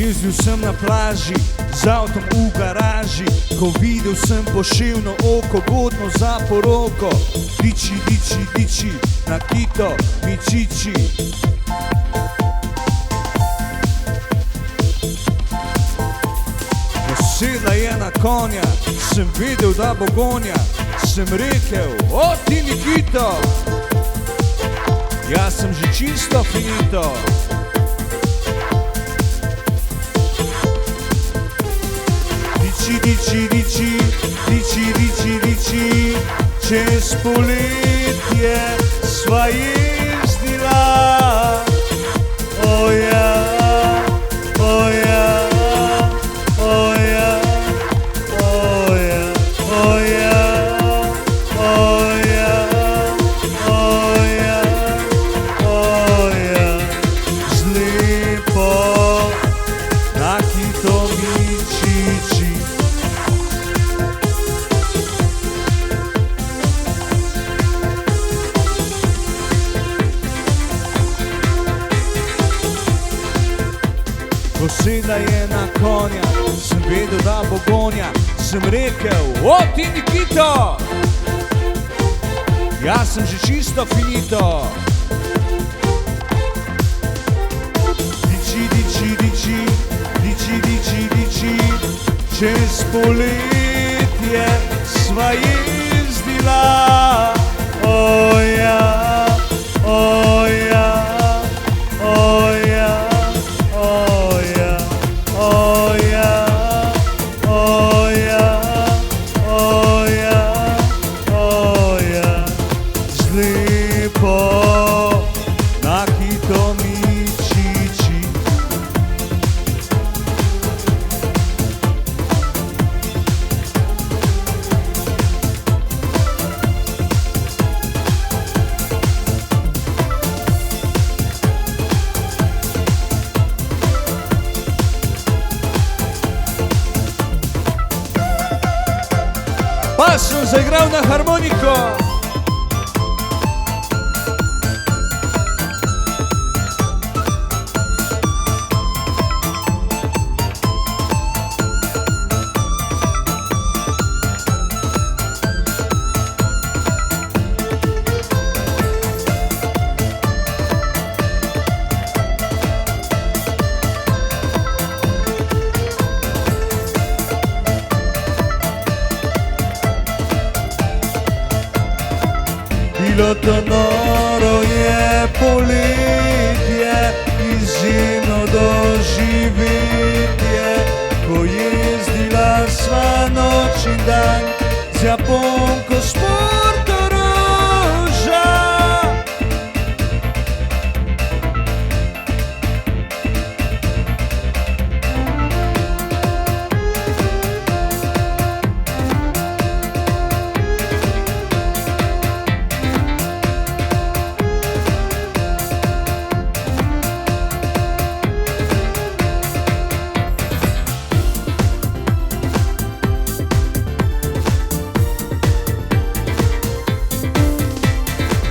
Jezdil sem na plaži, z avtom v garaži, ko videl sem poševno oko, godno za poroko. Diči, diči, diči, na kito mi čiči. Sedla je na konja, sem vedel, da bo gonja. Sem rekel, o ti Nikito, jaz sem že čisto finito. Diči, diči, diči, diči, diči, diči, čez poletje sva jezdila. O ja, o ja, o ja, o ja, o ja, o ja, o ja, o ja, z lepo na Kito mi čiči. Ko sedla je na konja, sem vedel, da bo gonja. Sem rekel, o ti Nikito, jaz sem že čisto finito. Diči, diči, diči, diči, diči, diči, čez poletje sva jezdila. O ja, o ja, o ja, o ja, o ja, o ja, o ja, o ja, z lepo na Kito mi čiči. Pa sem zaigral na harmoniko. Bilo to noro je poletje, izjemno doživetje, ko jezdila sva noč in dan z Japonko s Portoroža.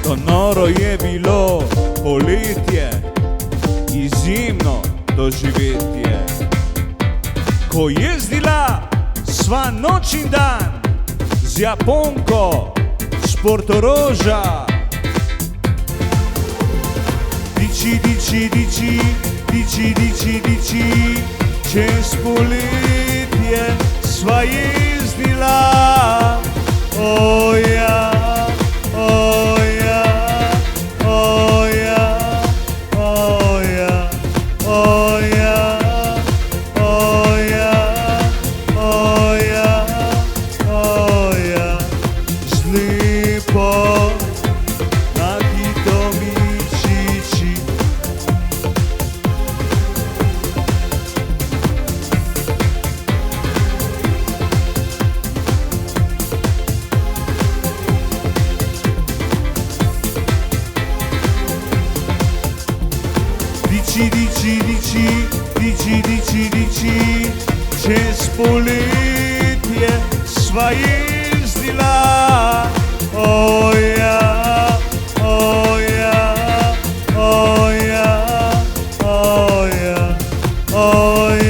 To noro je bilo poletje, izjemno doživetje, ko jezdila sva noč in dan z Japonko s Portoroža. Diči, diči, diči, diči, diči, diči, čez poletje sva jezdila. O ja, o ja, o ja, o ja, o ja, o ja, o ja, o ja, z lepo na Kito mi čiči. Diči, diči, diči, diči, diči, diči, čez poletje sva jezdila. O ja, o ja, o ja, o ja, o ja.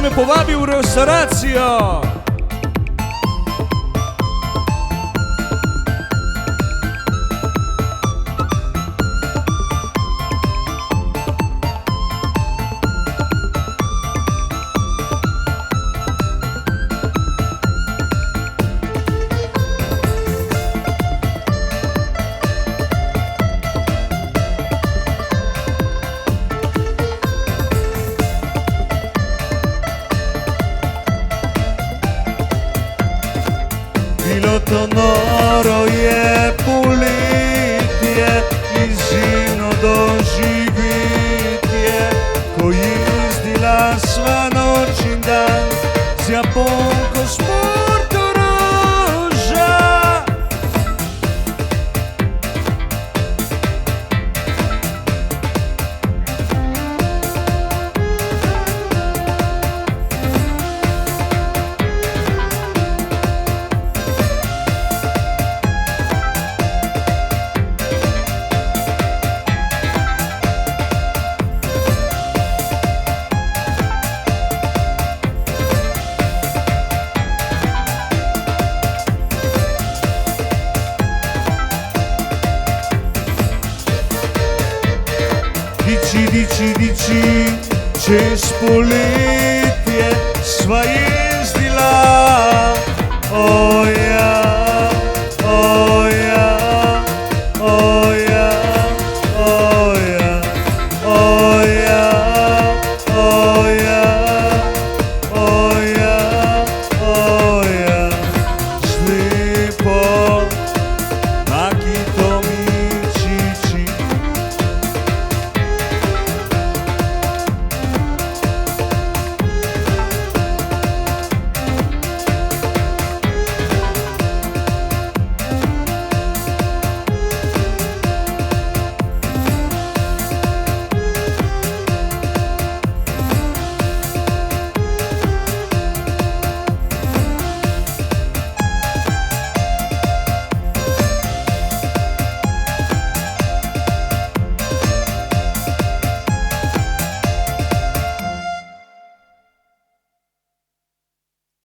me povabil v restauracijo. Bilo to noro je poletje in zimno doživetje, ko jezdila sva noč in dan z Japonko s Portoroža. Dici, čez poletje sva jezdila.